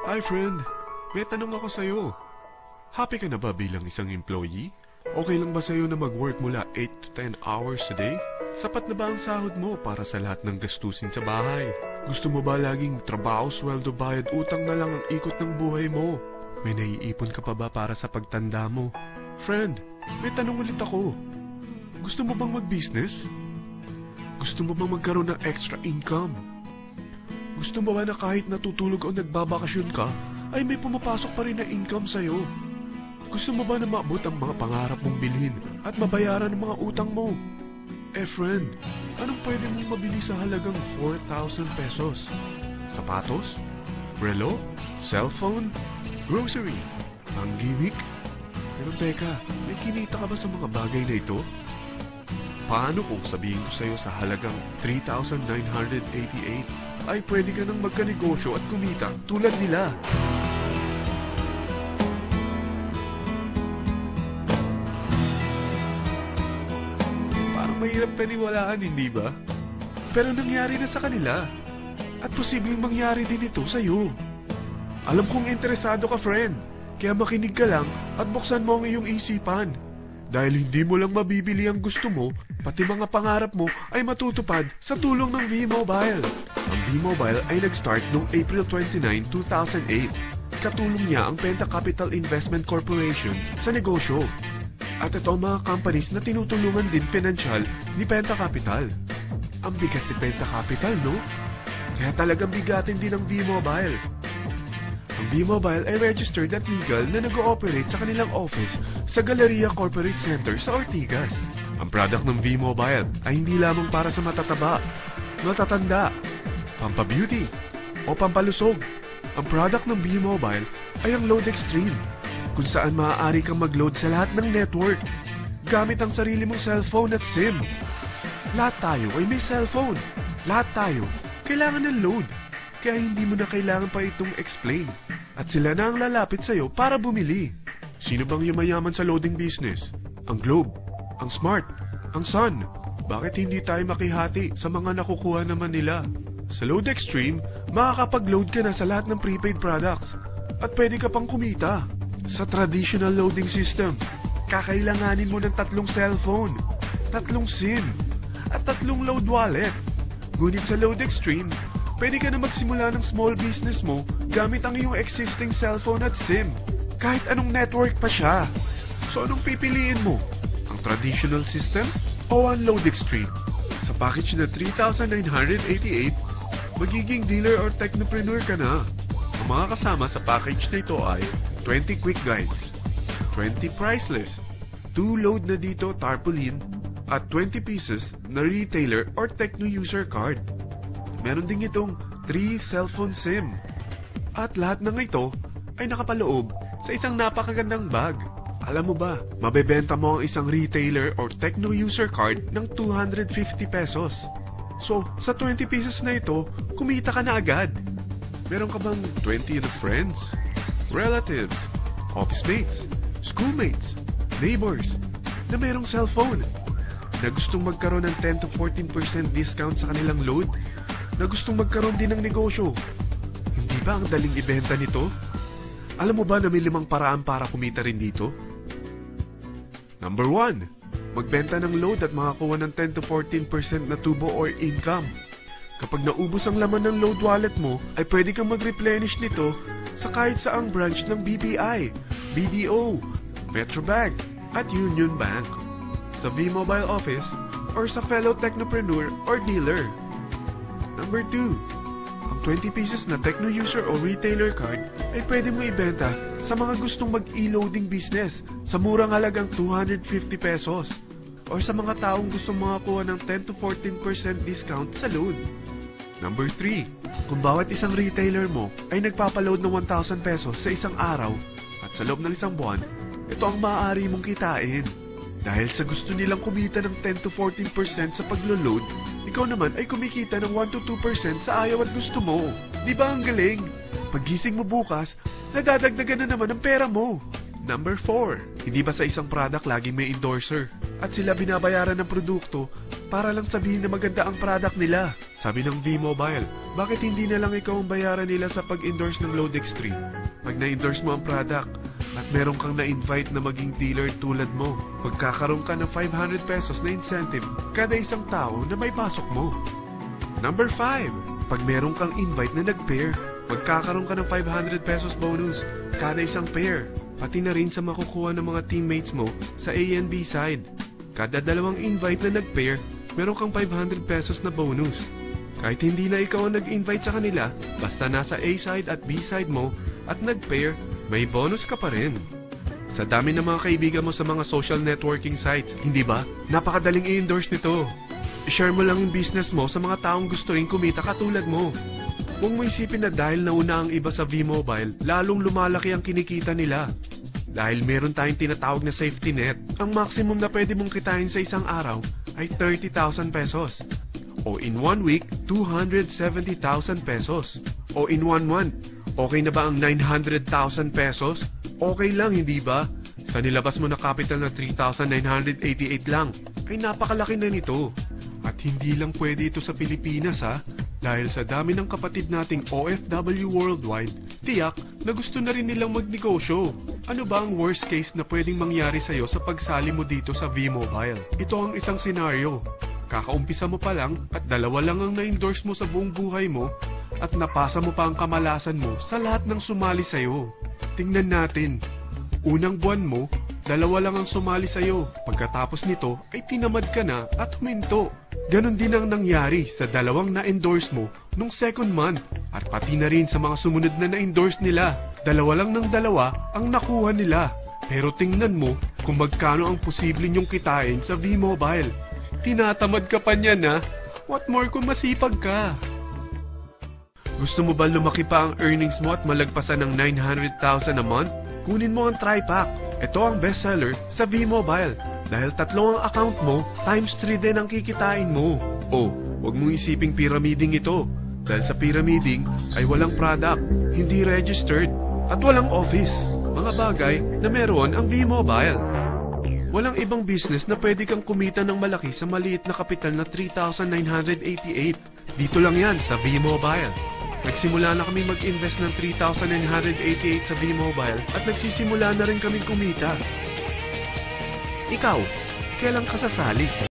Hi friend, may tanong ako sa'yo. Happy ka na ba bilang isang employee? Okay lang ba sa'yo na mag-work mula 8 to 10 hours a day? Sapat na ba ang sahod mo para sa lahat ng gastusin sa bahay? Gusto mo ba laging trabaho, sweldo, bayad, utang na lang ang ikot ng buhay mo? May naiipon ka pa ba para sa pagtanda mo? Friend, may tanong ulit ako. Gusto mo bang mag-business? Gusto mo bang magkaroon ng extra income? Gusto mo ba na kahit natutulog o nagbabakasyon ka, ay may pumapasok pa rin na income sa'yo? Gusto mo ba na maabot ang mga pangarap mong bilhin at mabayaran ang mga utang mo? Eh friend, anong pwede mong mabili sa halagang 4,000 pesos? Sapatos? Relo? Cellphone? Grocery? Ang gimmick? Pero teka, may kinita ka ba sa mga bagay na ito? Paano kung sabihin ko sa'yo sa halagang 3,988 ay pwede ka nang magkanegosyo at kumita tulad nila? Parang mahirap paniwalaan, hindi ba? Pero nangyari na sa kanila. At posibleng mangyari din ito sa'yo. Alam kong interesado ka, friend. Kaya makinig ka lang at buksan mo ang iyong isipan. Dahil hindi mo lang mabibili ang gusto mo, pati mga pangarap mo ay matutupad sa tulong ng V-Mobile. Ang V-Mobile ay nag-start noong April 29, 2008. Katulong niya ang Penta Capital Investment Corporation sa negosyo. At ito ang mga companies na tinutulungan din pinansyal ni Penta Capital. Ang bigat ni Penta Capital, no? Kaya talagang bigatin din ang V-Mobile. Ang V-Mobile ay registered at legal na nag-ooperate sa kanilang office sa Galleria Corporate Center sa Ortigas. Ang product ng V-Mobile ay hindi lamang para sa matataba, matatanda, pampabeauty, o pampalusog. Ang product ng V-Mobile ay ang Load Extreme, kung saan maaari kang mag-load sa lahat ng network gamit ang sarili mong cellphone at SIM. Lahat tayo ay may cellphone. Lahat tayo kailangan ng load. Kaya hindi mo na kailangan pa itong explain. At sila na ang lalapit sa'yo para bumili. Sino bang yumayaman sa loading business? Ang Globe, ang Smart, ang Sun. Bakit hindi tayo makihati sa mga nakukuha naman nila? Sa Load Extreme, makakapag-load ka na sa lahat ng prepaid products. At pwede ka pang kumita. Sa traditional loading system, kakailanganin mo ng 3 cellphone, 3 SIM, at 3 load wallet. Ngunit sa Load Extreme, pwede ka na magsimula ng small business mo gamit ang iyong existing cellphone at SIM. Kahit anong network pa siya. So anong pipiliin mo? Ang traditional system o ang Load Extreme? Sa package na 3,988, magiging dealer or technopreneur ka na. Ang mga kasama sa package na ito ay 20 quick guides, 20 price list, 2 load na dito tarpaulin, at 20 pieces na retailer or techno user card. Meron din itong 3 cellphone SIM. At lahat ng ito ay nakapaloob sa isang napakagandang bag. Alam mo ba, mabebenta mo ang isang retailer or techno user card ng 250 pesos. So, sa 20 pieces na ito, kumita ka na agad. Meron ka bang 20 na friends, relatives, office mates, schoolmates, neighbors, na merong cellphone, na gustong magkaroon ng 10 to 14% discount sa kanilang load, na gustong magkaroon din ng negosyo? Hindi ba ang daling ibenta nito? Alam mo ba na may 5 paraan para kumita rin dito? Number 1, magbenta ng load at makakuha ng 10 to 14% na tubo or income. Kapag naubos ang laman ng load wallet mo, ay pwede kang mag-replenish nito sa kahit saang branch ng BPI, BDO, Metrobank, at Union Bank, sa V-Mobile office, or sa fellow technopreneur or dealer. Number 2, ang 20 pieces na techno user o retailer card ay pwede mo ibenta sa mga gustong mag-e-loading business sa murang halagang 250 pesos or sa mga taong gustong makakuha ng 10 to 14% discount sa load. Number 3, kung bawat isang retailer mo ay nagpapaload ng 1,000 pesos sa isang araw at sa loob ng isang buwan, ito ang maaari mong kitain. Dahil sa gusto nilang kumita ng 10 to 14% sa paglo-load, ikaw naman ay kumikita ng 1 to 2% sa ayaw at gusto mo. Di ba ang galing? Paggising mo bukas, nadadagdagan na naman ang pera mo. Number 4, hindi ba sa isang product laging may endorser? At sila binabayaran ng produkto para lang sabihin na maganda ang product nila. Sabi ng V-Mobile, bakit hindi na lang ikaw ang bayaran nila sa pag-endorse ng Loadex3? Pag na-endorse mo ang product at meron kang na-invite na maging dealer tulad mo, magkakaroon ka ng 500 pesos na incentive kada isang tao na may pasok mo. Number 5, pag meron kang invite na nag-pair, magkakaroon ka ng 500 pesos bonus kada isang pair, pati na rin sa makukuha ng mga teammates mo sa A and B side. Kada dalawang invite na nag-pair, meron kang 500 pesos na bonus. Kahit hindi na ikaw ang nag-invite sa kanila, basta nasa A side at B side mo at nag-pair, may bonus ka pa rin. Sa dami ng mga kaibigan mo sa mga social networking sites, hindi ba? Napakadaling i-endorse nito. I-share mo lang yung business mo sa mga taong gusto rin kumita katulad mo. Huwag mo isipin na dahil nauna ang iba sa V-Mobile, lalong lumalaki ang kinikita nila. Dahil meron tayong tinatawag na safety net, ang maximum na pwede mong kitain sa isang araw ay 30,000 pesos. O in 1 week, 270,000 pesos. O in 1 month, okay na ba ang 900,000 pesos? Okay lang, hindi ba? Sa nilabas mo na capital na 3,988 lang, ay napakalaki na nito. At hindi lang pwede ito sa Pilipinas ha, dahil sa dami ng kapatid nating OFW worldwide, tiyak na gusto na rin nilang magnegosyo. Ano ba ang worst case na pwedeng mangyari sa'yo sa pagsali mo dito sa V-Mobile? Ito ang isang senaryo. Kakaumpisa mo pa lang at dalawa lang ang na-endorse mo sa buong buhay mo at napasa mo pa ang kamalasan mo sa lahat ng sumali sa'yo. Tingnan natin. Unang buwan mo, dalawa lang ang sumali sa'yo. Pagkatapos nito ay tinamad ka na at huminto. Ganon din ang nangyari sa dalawang na-endorse mo nung second month at pati na rin sa mga sumunod na na-endorse nila. Dalawa lang ng dalawa ang nakuha nila. Pero tingnan mo kung magkano ang posible nyong kitain sa V-Mobile. Tinatamad ka pa niyan ha? What more kung masipag ka? Gusto mo ba lumaki pa ang earnings mo at malagpasan ng 900,000 a month? Kunin mo ang TriPack. Ito ang bestseller sa V-Mobile. Dahil 3 ang account mo, times 3 din ang kikitain mo. O, huwag mong isiping pyramiding ito. Dahil sa pyramiding ay walang product, hindi registered, at walang office. Mga bagay na meron ang V-Mobile. Walang ibang business na pwede kang kumita ng malaki sa maliit na kapital na 3,988. Dito lang yan sa V-Mobile. Nagsimula na kami mag-invest ng 3,988 sa V-Mobile at nagsisimula na rin kami kumita. Ikaw, kailan ka sasali?